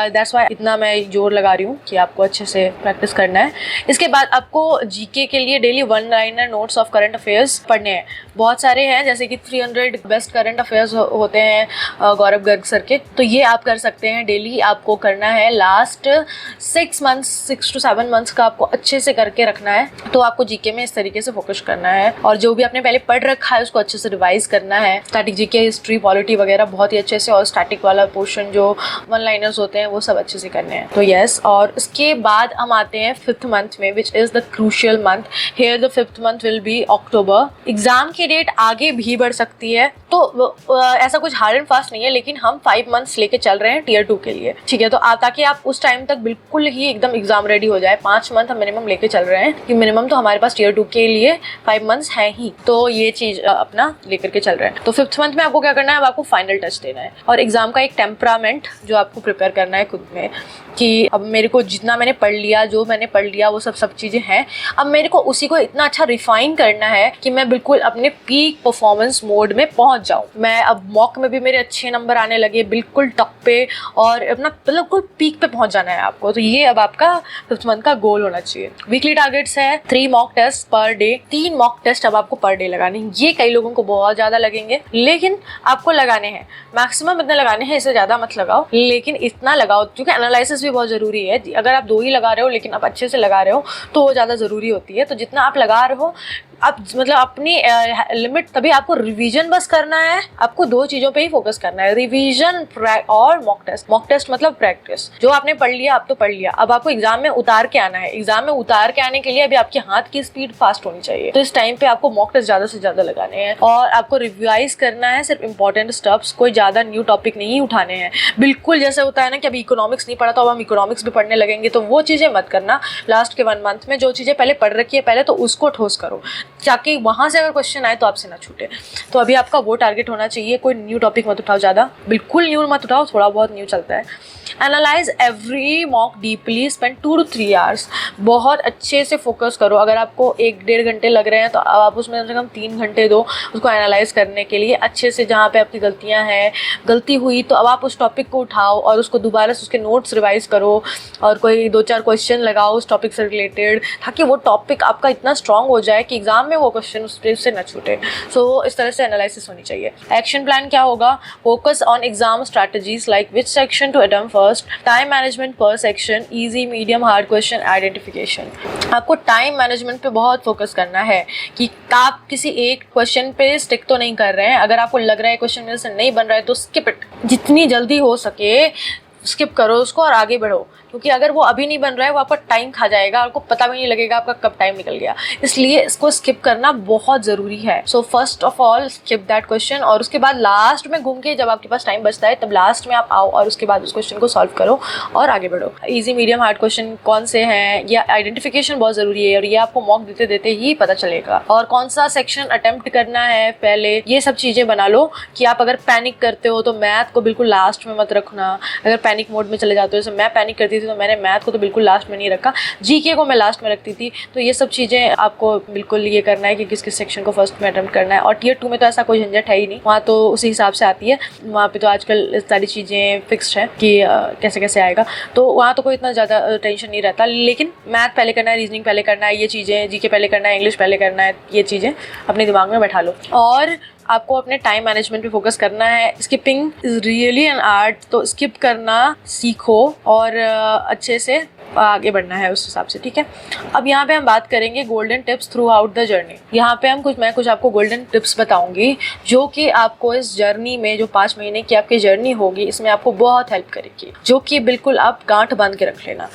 दैट्स वाई इतना मैं जोर लगा रही हूँ कि आपको अच्छे से प्रैक्टिस करना है। इसके बाद आपको जीके के लिए डेली 1-लाइनर नोट्स ऑफ करंट अफेयर्स पढ़ने हैं। बहुत सारे हैं, जैसे कि 300 बेस्ट करंट अफेयर्स होते हैं गौरव गर्ग सर के, तो ये आप कर सकते हैं। डेली आपको करना है, लास्ट 6 to 7 मंथ्स का आपको अच्छे से करके रखना है। तो आपको जीके में इस तरीके से फोकस करना है, और जो भी आपने पहले पढ़ रखा है उसको अच्छे से रिवाइज करना है। स्टैटिक जीके, हिस्ट्री, पॉलिटी वगैरह बहुत ही अच्छे से, और स्टैटिक वाला पोर्शन जो 1-लाइनर्स होते हैं वो सब अच्छे से करने हैं। तो यस, और उसके बाद हम आते हैं 5th मंथ में, which is the crucial month. Here the 5th month will be October. Exam की डेट आगे भी बढ़ सकती है, तो ऐसा कुछ हार्ड एंड फास्ट नहीं है, लेकिन हम 5 मंथ्स लेके चल रहे हैं Tier 2 के लिए, ठीक है। तो ताकि आप उस टाइम तक बिल्कुल ही एकदम एग्जाम रेडी हो जाए, 5 मंथ हम मिनिमम लेके चल रहे हैं कि मिनिमम तो हमारे पास Tier 2 के लिए 5 मंथ्स है ही। तो ये चीज अपना लेकर के चल रहे हैं। तो 5th मंथ में आपको क्या करना है, आपको फाइनल टच देना है, और एग्जाम का एक टेम्परामेंट जो आपको प्रिपेयर करना है खुद में, कि अब मेरे को जितना मैंने पढ़ लिया, जो मैंने पढ़ लिया वो सब चीज़ें हैं, अब मेरे को उसी को इतना अच्छा रिफाइन करना है कि मैं बिल्कुल अपने पीक परफॉर्मेंस मोड में पहुंच जाऊं। मैं अब मॉक में भी मेरे अच्छे नंबर आने लगे, बिल्कुल टॉप पे, और अपना बिल्कुल पीक पे पहुंच जाना है आपको। तो ये अब आपका 5th मंथ का गोल होना चाहिए। वीकली टारगेट्स है 3 mock test per day, 3 mock test अब आपको पर डे लगाने हैं। ये कई लोगों को बहुत ज़्यादा लगेंगे, लेकिन आपको लगाने हैं, मैक्सिमम इतने लगाने हैं, इससे ज़्यादा मत लगाओ, लेकिन इतना लगाओ, क्योंकि एनालिसिस भी बहुत ज़रूरी है। अगर आप 2 ही लगा रहे हो लेकिन आप अच्छे से लगा रहे हो तो वो ज़्यादा ज़रूरी होती है। तो जितना आप लगा रहे हो आप मतलब अपनी लिमिट, तभी आपको रिवीजन बस करना है, आपको 2 चीजों पे ही फोकस करना है, रिवीजन और मॉक टेस्ट। मॉक टेस्ट मतलब प्रैक्टिस, जो आपने पढ़ लिया आप तो पढ़ लिया, अब आपको एग्जाम में उतार के आना है। एग्जाम में उतार के आने के लिए अभी आपके हाथ की स्पीड फास्ट होनी चाहिए, तो इस टाइम पे आपको मॉक टेस्ट ज्यादा से ज्यादा लगाने हैं और आपको रिवाइज करना है सिर्फ इंपॉर्टेंट स्टेप्स, कोई ज्यादा न्यू टॉपिक नहीं उठाने हैं। बिल्कुल जैसे होता है ना कि अभी इकोनॉमिक्स नहीं पढ़ा तो अब हम इकोनॉमिक्स भी पढ़ने लगेंगे, तो वो चीजें मत करना। लास्ट के 1 मंथ में जो चीजें पहले पढ़ रखी है पहले तो उसको ठोस करो, ताकि वहां से अगर क्वेश्चन आए तो आपसे ना छूटे। तो अभी आपका वो टारगेट होना चाहिए। कोई न्यू टॉपिक मत उठाओ, ज्यादा बिल्कुल न्यू मत उठाओ, थोड़ा बहुत न्यू चलता है। Analyse every mock deeply, spend 2 to 3 hours. बहुत अच्छे से फोकस करो। अगर आपको 1-1.5 घंटे लग रहे हैं तो अब आप उसमें कम से कम 3 घंटे दो उसको एनालाइज करने के लिए अच्छे से। जहाँ पे आपकी गलतियाँ हैं, गलती हुई तो अब आप उस टॉपिक को उठाओ और उसको दोबारा से उसके नोट्स रिवाइज करो और कोई 2-4 क्वेश्चन लगाओ उस टॉपिक से रिलेटेड, ताकि वो टॉपिक आपका इतना स्ट्रांग हो जाए कि एग्जाम में वो क्वेश्चन उससे न छूटे। सो इस तरह से एनालिसिस होनी चाहिए। एक्शन प्लान क्या होगा? Focus on exam strategies like which section to attempt first, time management पर section, easy medium hard question identification. आपको टाइम मैनेजमेंट पे बहुत फोकस करना है कि आप किसी एक क्वेश्चन पे स्टिक तो नहीं कर रहे हैं। अगर आपको लग रहा है क्वेश्चन मेरे से नहीं बन रहा है तो स्किप इट, जितनी जल्दी हो सके स्किप करो उसको और आगे बढ़ो, क्योंकि अगर वो अभी नहीं बन रहा है वो आपका टाइम खा जाएगा, आपको पता भी नहीं लगेगा आपका कब टाइम निकल गया। इसलिए इसको स्किप करना बहुत ज़रूरी है। So first of all skip that question और उसके बाद लास्ट में घूम के जब आपके पास टाइम बचता है तब लास्ट में आप आओ और उसके बाद उस क्वेश्चन को सॉल्व करो और आगे बढ़ो। ईजी मीडियम हार्ड क्वेश्चन कौन से हैं, या आइडेंटिफिकेशन बहुत ज़रूरी है और ये आपको मॉक देते देते ही पता चलेगा। और कौन सा सेक्शन अटेम्प्ट करना है पहले, ये सब चीज़ें बना लो कि आप अगर पैनिक करते हो तो मैथ को बिल्कुल लास्ट में मत रखना। अगर पैनिक मोड में चले जाते हो, जैसे मैं पैनिक करती थी तो मैंने मैथ को तो बिल्कुल लास्ट में नहीं रखा, जीके को मैं लास्ट में रखती थी। तो ये सब चीज़ें आपको बिल्कुल ये करना है कि किस किस सेक्शन को फर्स्ट में अटेम्प्ट करना है। और टियर 2 में तो ऐसा कोई झंझट है ही नहीं, वहाँ तो उसी हिसाब से आती है। वहाँ पे तो आजकल सारी चीज़ें फिक्स्ड है कि कैसे कैसे आएगा, तो वहाँ तो कोई इतना ज़्यादा टेंशन नहीं रहता। लेकिन मैथ पहले करना है, रीजनिंग पहले करना है, ये चीज़ें जीके पहले करना है, इंग्लिश पहले करना है, ये चीज़ें अपने दिमाग में बैठा लो। और आपको अपने टाइम मैनेजमेंट पे फोकस करना है। Skipping is really an art, तो स्किप करना सीखो और अच्छे से आगे बढ़ना है उस हिसाब से, ठीक है। अब यहाँ पे हम बात करेंगे golden tips through out the journey. यहाँ पे मैं कुछ आपको गोल्डन टिप्स बताऊंगी जो कि आपको इस जर्नी में, जो 5 महीने की आपकी जर्नी होगी, इसमें आपको बहुत हेल्प करेगी, जो कि बिल्कुल आप गांठ बांध के रख लेना।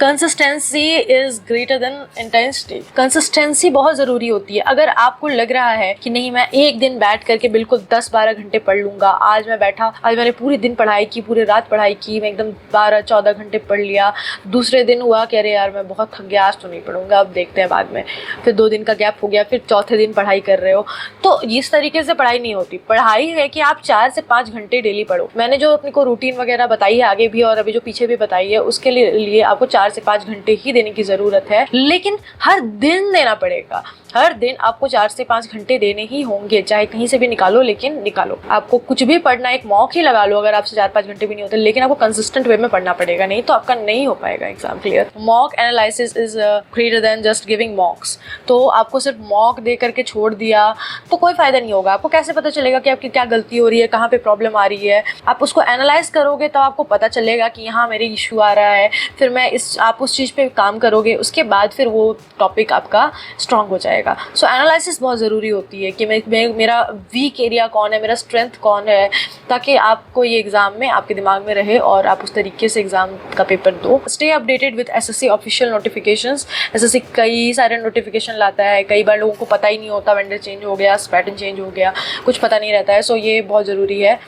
Consistency is greater than intensity. Consistency बहुत ज़रूरी होती है। अगर आपको लग रहा है कि नहीं मैं एक दिन बैठ करके बिल्कुल 10-12 घंटे पढ़ लूँगा, आज मैं बैठा, आज मैंने पूरे दिन पढ़ाई की, पूरे रात पढ़ाई की, मैं एकदम 12-14 घंटे पढ़ लिया, दूसरे दिन हुआ कि अरे यार मैं बहुत थक गया, आज तो नहीं पढ़ूंगा, अब देखते हैं बाद में, फिर 2 दिन का गैप हो गया, फिर चौथे दिन पढ़ाई कर रहे हो, तो इस तरीके से पढ़ाई नहीं होती। पढ़ाई है कि आप 4 से 5 घंटे डेली पढ़ो। मैंने जो अपने को रूटीन वगैरह बताई है आगे भी और अभी जो पीछे भी बताई है, उसके लिए आपको 4 से 5 घंटे ही देने की ज़रूरत है, लेकिन हर दिन देना पड़ेगा। हर दिन आपको 4 से 5 घंटे देने ही होंगे, चाहे कहीं से भी निकालो, लेकिन निकालो। आपको कुछ भी पढ़ना, एक मॉक ही लगा लो अगर आपसे 4-5 घंटे भी नहीं होते, लेकिन आपको कंसिस्टेंट वे में पढ़ना पड़ेगा, नहीं तो आपका नहीं हो पाएगा exam clear. Mock analysis is greater than just giving मॉक्स। तो आपको सिर्फ मॉक दे करके छोड़ दिया तो कोई फायदा नहीं होगा। आपको कैसे पता चलेगा कि आपकी क्या गलती हो रही है, कहाँ पे प्रॉब्लम आ रही है? आप उसको एनालाइज करोगे तब आपको पता चलेगा कि यहाँ मेरे इशू आ रहा है, फिर आप उस चीज़ पे काम करोगे, उसके बाद फिर वो टॉपिक आपका स्ट्रांग हो जाएगा। सो एनालिसिस बहुत ज़रूरी होती है कि मेरा वीक एरिया कौन है, मेरा स्ट्रेंथ कौन है, ताकि आपको ये एग्ज़ाम में आपके दिमाग में रहे और आप उस तरीके से एग्ज़ाम का पेपर दो। Stay updated with SSC official notifications. SSC कई सारे नोटिफिकेशन लाता है, कई बार लोगों को पता ही नहीं होता, वेंडर चेंज हो गया, पैटर्न चेंज हो गया, कुछ पता नहीं रहता है। सो ये बहुत ज़रूरी है।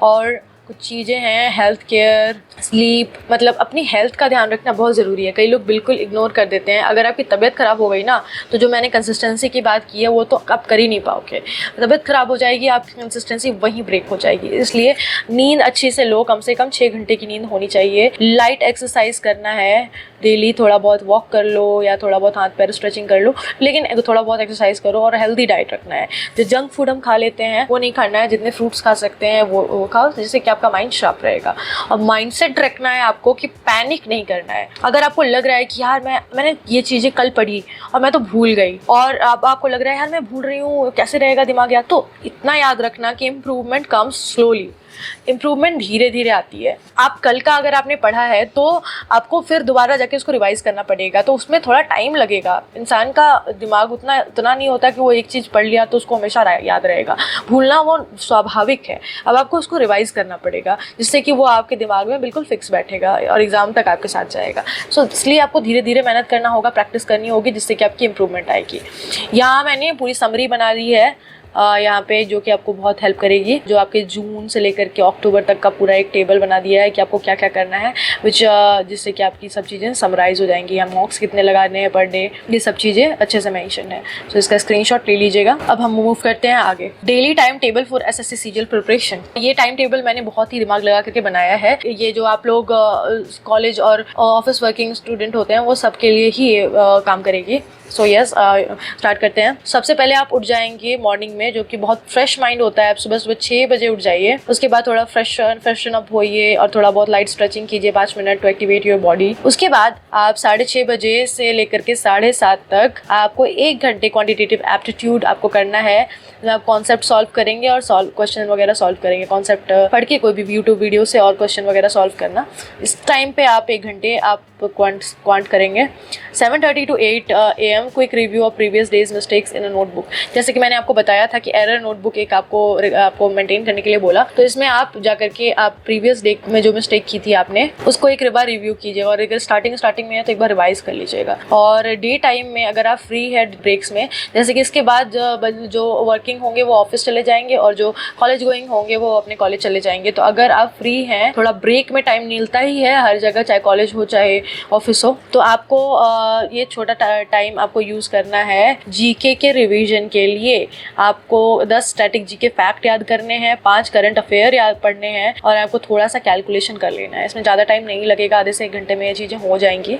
और कुछ चीज़ें हैं, हेल्थ केयर, स्लीप, मतलब अपनी हेल्थ का ध्यान रखना बहुत ज़रूरी है। कई लोग बिल्कुल इग्नोर कर देते हैं। अगर आपकी तबीयत ख़राब हो गई ना, तो जो मैंने कंसिस्टेंसी की बात की है वो तो आप कर ही नहीं पाओगे। तबीयत ख़राब हो जाएगी, आपकी कंसिस्टेंसी वहीं ब्रेक हो जाएगी। इसलिए नींद अच्छी से लो, कम से कम 6 घंटे की नींद होनी चाहिए। लाइट एक्सरसाइज करना है डेली, थोड़ा बहुत वॉक कर लो या थोड़ा बहुत हाथ पैर स्ट्रेचिंग कर लो, लेकिन थोड़ा बहुत एक्सरसाइज करो। और हेल्दी डाइट रखना है। जो जंक फूड हम खा लेते हैं वो नहीं खाना है, जितने फ्रूट्स खा सकते हैं वो खाओ, जिससे कि आपका माइंड शार्प रहेगा। और माइंडसेट रखना है आपको कि पैनिक नहीं करना है। अगर आपको लग रहा है कि यार मैंने ये चीज़ें कल पढ़ी और मैं तो भूल गई, और अब आपको लग रहा है यार मैं भूल रही हूँ, कैसे रहेगा दिमाग याद, तो इतना याद रखना कि इम्प्रूवमेंट कम्स स्लोली। इम्प्रूवमेंट धीरे धीरे आती है। आप कल का अगर आपने पढ़ा है तो आपको फिर दोबारा जाके उसको रिवाइज करना पड़ेगा, तो उसमें थोड़ा टाइम लगेगा। इंसान का दिमाग उतना नहीं होता कि वो एक चीज़ पढ़ लिया तो उसको हमेशा याद रहेगा। भूलना वो स्वाभाविक है। अब आपको उसको रिवाइज करना पड़ेगा जिससे कि वो आपके दिमाग में बिल्कुल फिक्स बैठेगा और एग्ज़ाम तक आपके साथ जाएगा। सो इसलिए आपको धीरे धीरे मेहनत करना होगा, प्रैक्टिस करनी होगी, जिससे कि आपकी इंप्रूवमेंट आएगी। यहाँ मैंने पूरी समरी बना ली है यहाँ पे, जो कि आपको बहुत हेल्प करेगी। जो आपके जून से लेकर के अक्टूबर तक का पूरा एक टेबल बना दिया है कि आपको क्या क्या करना है, जिससे कि आपकी सब चीज़ें समराइज हो जाएंगी। हम मॉक्स कितने लगाने हैं पर डे, ये सब चीज़ें अच्छे से मेंशन है। तो इसका स्क्रीनशॉट ले लीजिएगा। अब हम मूव करते हैं आगे। Daily time table for SSC CGL preparation. ये टाइम टेबल मैंने बहुत ही दिमाग लगा करके बनाया है। ये जो आप लोग कॉलेज और ऑफिस वर्किंग स्टूडेंट होते हैं वो सबके लिए ही काम करेगी। सो यस, स्टार्ट करते हैं। सबसे पहले आप उठ जाएंगे मॉर्निंग में, जो कि बहुत फ्रेश माइंड होता है। आप सुबह 6 बजे उठ जाइए। उसके बाद थोड़ा फ्रेशन अप होइए और थोड़ा बहुत लाइट स्ट्रेचिंग कीजिए 5 minute to activate your body. उसके बाद आप 6:30 बजे से लेकर के 7:30 तक आपको 1 घंटे क्वांटिटेटिव एप्टीट्यूड आपको करना है। आप कॉन्सेप्ट सॉल्व करेंगे और क्वेश्चन वगैरह सॉल्व करेंगे। कॉन्सेप्ट पढ़ के कोई भी यूट्यूब वीडियो से और क्वेश्चन वगैरह सॉल्व करना। इस टाइम पे आप 1 घंटे आप क्वांट करेंगे। 7:30 to 8 AM quick review of previous days mistakes in a notebook. जैसे कि मैंने आपको बताया था कि एरर नोटबुक एक आपको मेंटेन करने के लिए बोला, तो इसमें आप जाकर के आप प्रीवियस डे में जो मिस्टेक की थी आपने उसको एक बार रिव्यू कीजिए, और अगर स्टार्टिंग में है तो एक बार रिवाइज कर लीजिएगा। और डे टाइम में अगर आप फ्री है ब्रेक्स में, जैसे कि इसके बाद जो वर्किंग होंगे वो ऑफिस चले जाएंगे और जो कॉलेज गोइंग होंगे वो अपने कॉलेज चले जाएंगे। तो अगर आप फ्री हैं, थोड़ा ब्रेक में टाइम मिलता ही है हर जगह, चाहे कॉलेज हो चाहे ऑफिस हो, तो आपको ये छोटा टाइम आपको यूज़ करना है जीके के रिवीजन के लिए। आपको 10 स्टैटिक जीके फैक्ट याद करने हैं, 5 करंट अफेयर याद पढ़ने हैं, और आपको थोड़ा सा कैलकुलेशन कर लेना है। इसमें ज़्यादा टाइम नहीं लगेगा, आधे से 1 घंटे में ये चीज़ें हो जाएंगी।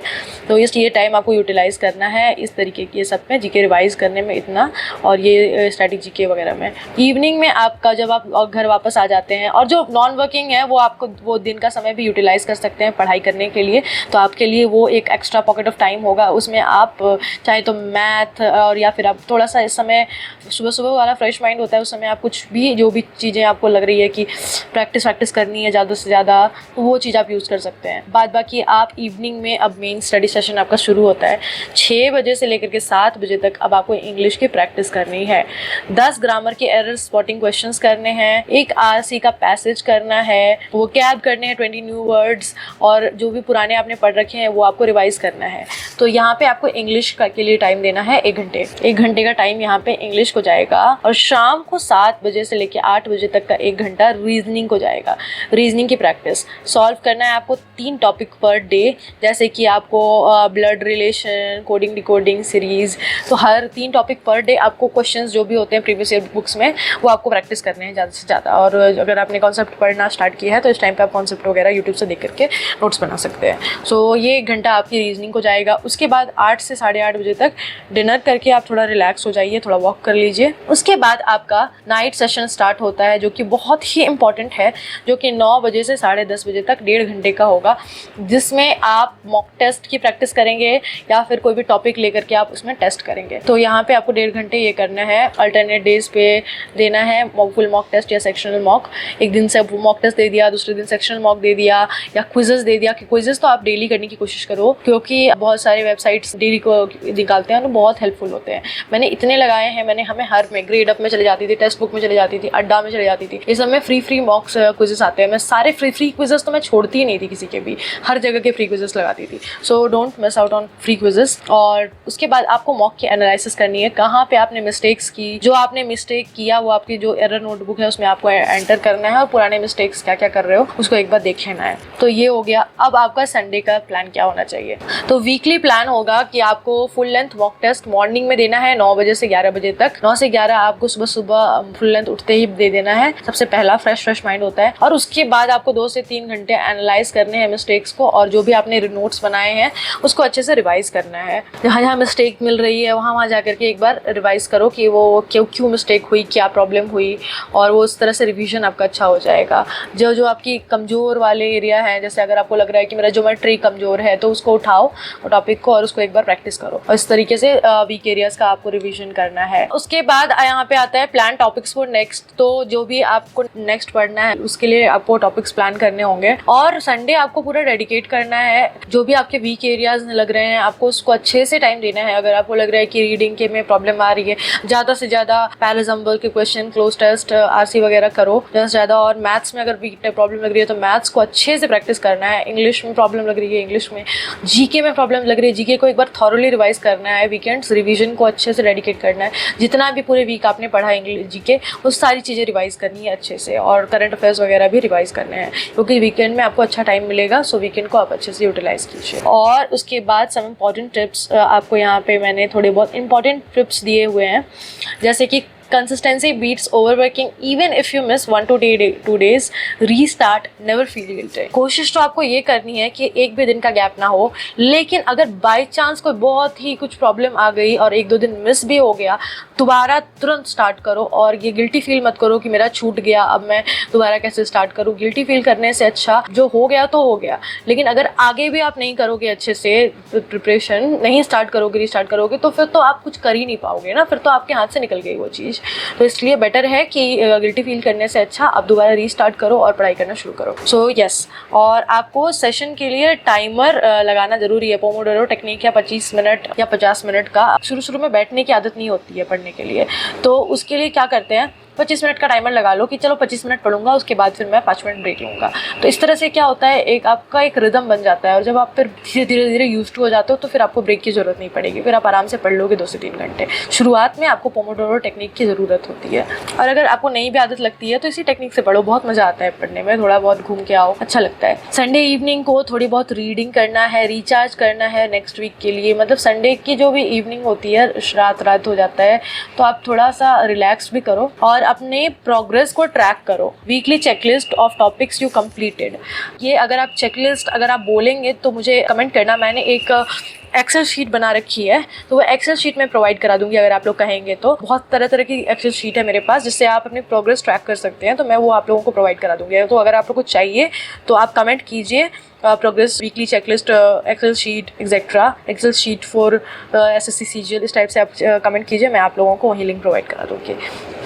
तो ये टाइम आपको यूटिलाइज़ करना है इस तरीके की सब में, जीके रिवाइज करने में इतना, और ये स्टैटिक जीके वगैरह में। इवनिंग में आपका जब आप घर वापस आ जाते हैं, और जो नॉन वर्किंग है वो आपको वो दिन का समय भी यूटिलाइज़ कर सकते हैं पढ़ाई करने के लिए, तो आपके लिए वो एक एक्स्ट्रा पॉकेट ऑफ टाइम होगा। उसमें आप चाहे तो मैथ और या फिर आप थोड़ा सा इस समय सुबह वाला फ्रेश माइंड होता है, उस समय आप कुछ भी जो भी चीज़ें आपको लग रही है कि प्रैक्टिस करनी है ज़्यादा से ज़्यादा, तो वो चीज़ आप यूज़ कर सकते हैं। बाद बाकी आप इवनिंग में, अब मेन स्टडी सेशन आपका शुरू होता है 6 बजे से लेकर के 7 बजे तक। अब आपको इंग्लिश की प्रैक्टिस करनी है, 10 ग्रामर के एरर स्पॉटिंग क्वेश्चंस करने हैं, एक आरसी का पैसेज करना है, वो कैब करने हैं 20 न्यू वर्ड्स, और जो भी पुराने आपने पढ़ रखे हैं वो आपको रिवाइज करना है। तो यहाँ पे आपको इंग्लिश के लिए टाइम देना है 1 घंटे। 1 घंटे का टाइम यहाँ पे इंग्लिश को जाएगा, और शाम को 7 बजे से लेकर 8 बजे तक का 1 घंटा रीजनिंग को जाएगा। रीजनिंग की प्रैक्टिस सॉल्व करना है आपको 3 टॉपिक पर डे, जैसे कि आपको blood relation, coding decoding series, तो हर 3 टॉपिक पर डे आपको क्वेश्चंस जो भी होते हैं प्रीवियस ईयर बुक्स में वो आपको प्रैक्टिस करने हैं ज़्यादा से ज़्यादा। और अगर आपने कॉन्सेप्ट पढ़ना स्टार्ट किया है तो इस टाइम पे आप कॉन्सेप्ट वगैरह यूट्यूब से देख करके नोट्स बना सकते हैं। सो ये 1 घंटा आपकी रीजनिंग को जाएगा। उसके बाद 8 से 8:30 बजे तक डिनर करके आप थोड़ा रिलैक्स हो जाइए, थोड़ा वॉक कर लीजिए। उसके बाद आपका नाइट सेशन स्टार्ट होता है, जो कि बहुत ही इंपॉर्टेंट है, जो कि 9 बजे से 10:30 बजे तक 1.5 घंटे का होगा, जिसमें आप मॉक टेस्ट की प्रैक्टिस करेंगे या फिर कोई भी टॉपिक लेकर के आप उसमें टेस्ट करेंगे। तो यहाँ पे आपको 1.5 घंटे ये करना है। अल्टरनेट डेज पे देना है फुल मॉक टेस्ट या सेक्शनल मॉक। एक दिन से मॉक टेस्ट दे दिया, दूसरे दिन सेक्शनल मॉक दे दिया, या क्विजेस दे दिया। कि क्विजेस तो आप डेली करने की कोशिश करो, क्योंकि बहुत सारे वेबसाइट्स डेली को निकालते हैं तो बहुत हेल्पफुल होते हैं। मैंने इतने लगाए हैं, हमें हर में ग्रेड अप में चले जाती थी, टेक्स्ट बुक में चले जाती थी, अड्डा में चले जाती थी, इस सब में फ्री मॉक्स क्विजेस आते हैं। मैं सारे फ्री क्विजेस तो मैं छोड़ती ही नहीं थी किसी के भी, हर जगह के फ्री क्विजेस लगाती थी। So don't miss out on free quizzes. और उसके बाद आपको मॉक की एनालिसिस करनी है, कहाँ पे आपने मिस्टेक्स की, जो आपने मिस्टेक किया वो आपकी जो एरर नोटबुक है उसमें आपको एंटर करना है, और पुराने मिस्टेक्स क्या क्या कर रहे हो उसको एक बार देख लेना है। तो ये हो गया। अब आपका संडे का प्लान क्या होना चाहिए? तो वीकली प्लान होगा कि आपको full length mock test morning में देना है 9 बजे से 11 बजे तक। 9 से 11 आपको सुबह फुल लेंथ उठते ही दे देना है। सबसे पहला फ्रेश माइंड होता है। और उसके बाद आपको 2 से 3 घंटे एनालाइज करने हैं मिस्टेक्स को, और जो भी आपने नोट्स बनाए हैं उसको अच्छे से रिवाइज करना है। जहाँ मिस्टेक मिल रही है वहाँ जाकर के एक बार रिवाइज करो कि वो क्यों मिस्टेक हुई, क्या प्रॉब्लम हुई, और वो उस तरह से रिवीजन आपका अच्छा हो जाएगा। जो आपकी कमज़ोर वाले एरिया है, जैसे अगर आपको लग रहा है कि मेरा ज्योमेट्री कमज़ोर है, तो उसको उठाओ वो टॉपिक को और उसको एक बार प्रैक्टिस करो। और इस तरीके से वीक एरियाज़ का आपको रिवीजन करना है। उसके बाद यहाँ यहाँ पे आता है प्लान टॉपिक्स फॉर नेक्स्ट। तो जो भी आपको नेक्स्ट पढ़ना है उसके लिए आपको टॉपिक्स प्लान करने होंगे, और संडे आपको पूरा डेडिकेट करना है। जो भी आपके वीक एरियाज लग रहे हैं आपको उसको अच्छे से टाइम देना है। अगर आपको लग रहा है कि रीडिंग के में प्रॉब्लम आ रही है, ज़्यादा से ज़्यादा पैराजम्बल के क्वेश्चन, क्लोज टेस्ट, आरसी वगैरह करो ज़्यादा से ज़्यादा। और मैथ्स में अगर वीक प्रॉब्लम लग रही है तो मैथ्स को अच्छे से प्रैक्टिस करना है। इंग्लिश में प्रॉब्लम लग रही है, इंग्लिश में, जीके में प्रॉब्लम लग रही है, जीके को एक बार थॉरली रिवाइज करना है। वीकेंड्स रिवीजन को अच्छे से डेडिकेट करना है। जितना भी पूरे वीक आपने पढ़ा इंग्लिश जीके वो सारी चीज़ें रिवाइज करनी है अच्छे से, और करंट अफेयर्स वगैरह भी रिवाइज करने हैं, क्योंकि वीकेंड में आपको अच्छा टाइम मिलेगा। सो वीकेंड को आप अच्छे से यूटिलाइज कीजिए। और उसके बाद सम इम्पॉर्टेंट टिप्स आपको यहाँ पे मैंने थोड़े बहुत इंपॉर्टेंट टिप्स दिए हुए हैं, जैसे कि consistency beats overworking. Even if you miss 1 to 2 days, restart, never feel guilty. कोशिश तो आपको ये करनी है कि एक भी दिन का गैप ना हो, लेकिन अगर बाय चांस कोई बहुत ही कुछ प्रॉब्लम आ गई और 1-2 दिन मिस भी हो गया, दोबारा तुरंत स्टार्ट करो। और ये गिल्टी फील मत करो कि मेरा छूट गया, अब मैं दोबारा कैसे स्टार्ट करूँ। गिल्टी फील करने से अच्छा जो हो गया तो हो गया, लेकिन अगर आगे भी आप नहीं करोगे अच्छे से, प्रिपरेशन नहीं स्टार्ट करोगे, रीस्टार्ट करोगे, तो फिर तो आप कुछ कर ही नहीं पाओगे ना, फिर तो आपके हाथ से निकल गई वो चीज़। तो इसलिए बेटर है कि गिल्टी फील करने से अच्छा आप दोबारा रीस्टार्ट करो और पढ़ाई करना शुरू करो। सो यस, और आपको सेशन के लिए टाइमर लगाना ज़रूरी है। पोमोडोरो टेक्निक या 25 मिनट या 50 मिनट का। शुरू में बैठने की आदत नहीं होती है पढ़ने के लिए, तो उसके लिए क्या करते हैं, 25 मिनट का टाइमर लगा लो कि चलो 25 मिनट पढ़ूंगा, उसके बाद फिर मैं 5 मिनट ब्रेक लूँगा। तो इस तरह से क्या होता है, एक आपका एक रिदम बन जाता है, और जब आप फिर धीरे धीरे यूज्ड टू हो जाते हो तो फिर आपको ब्रेक की ज़रूरत नहीं पड़ेगी, फिर आप आराम से पढ़ लोगे 2 से 3 घंटे। शुरुआत में आपको पोमोडोरो टेक्निक की ज़रूरत होती है, और अगर आपको नई भी आदत लगती है तो इसी टेक्निक से पढ़ो, बहुत मज़ा आता है पढ़ने में, थोड़ा बहुत घूम के आओ, अच्छा लगता है। संडे इवनिंग को थोड़ी बहुत रीडिंग करना है, रिचार्ज करना है नेक्स्ट वीक के लिए। मतलब संडे की जो भी इवनिंग होती है, रात हो जाता है, तो आप थोड़ा सा रिलैक्स भी करो और अपने प्रोग्रेस को ट्रैक करो। Weekly checklist of topics you completed. ये अगर आप चेकलिस्ट अगर आप बोलेंगे तो मुझे कमेंट करना। मैंने एक एक्सेल शीट बना रखी है, तो वो एक्सेल शीट मैं प्रोवाइड करा दूंगी अगर आप लोग कहेंगे तो। बहुत तरह की एक्सेल शीट है मेरे पास जिससे आप अपनी प्रोग्रेस ट्रैक कर सकते हैं, तो मैं वो आप लोगों को प्रोवाइड करा दूंगी। तो अगर आप लोग को चाहिए तो आप कमेंट कीजिए, progress weekly checklist, excel sheet etcetera, excel sheet for SSC CGL, इस टाइप से आप कमेंट कीजिए, मैं आप लोगों को वही लिंक प्रोवाइड करा दूँगी।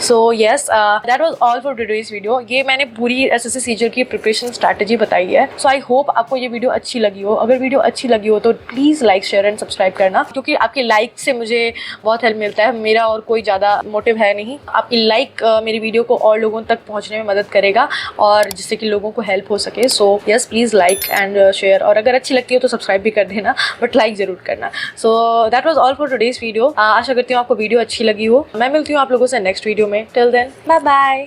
So yes, that was all for today's video. ये मैंने पूरी एसएससी सीजीएल की प्रिपरेशन स्ट्रैटेजी बताई है। सो आई होप आपको ये वीडियो अच्छी लगी हो। अगर वीडियो अच्छी लगी हो तो please like, share and subscribe करना, क्योंकि आपके लाइक से मुझे बहुत हेल्प मिलता है। मेरा और कोई ज़्यादा मोटिव है नहीं। आपकी लाइक मेरी वीडियो को और लोगों तक पहुँचने में मदद करेगा, और जिससे कि लोगों को हेल्प हो सके। So yes, please like and share, और अगर अच्छी लगती हो तो सब्सक्राइब भी कर देना, बट लाइक ज़रूर करना। So that was all for today's video. आशा करती हूँ आपको वीडियो अच्छी लगी हो। मैं मिलती हूँ आप लोगों से नेक्स्ट वीडियो में। Till then, bye bye.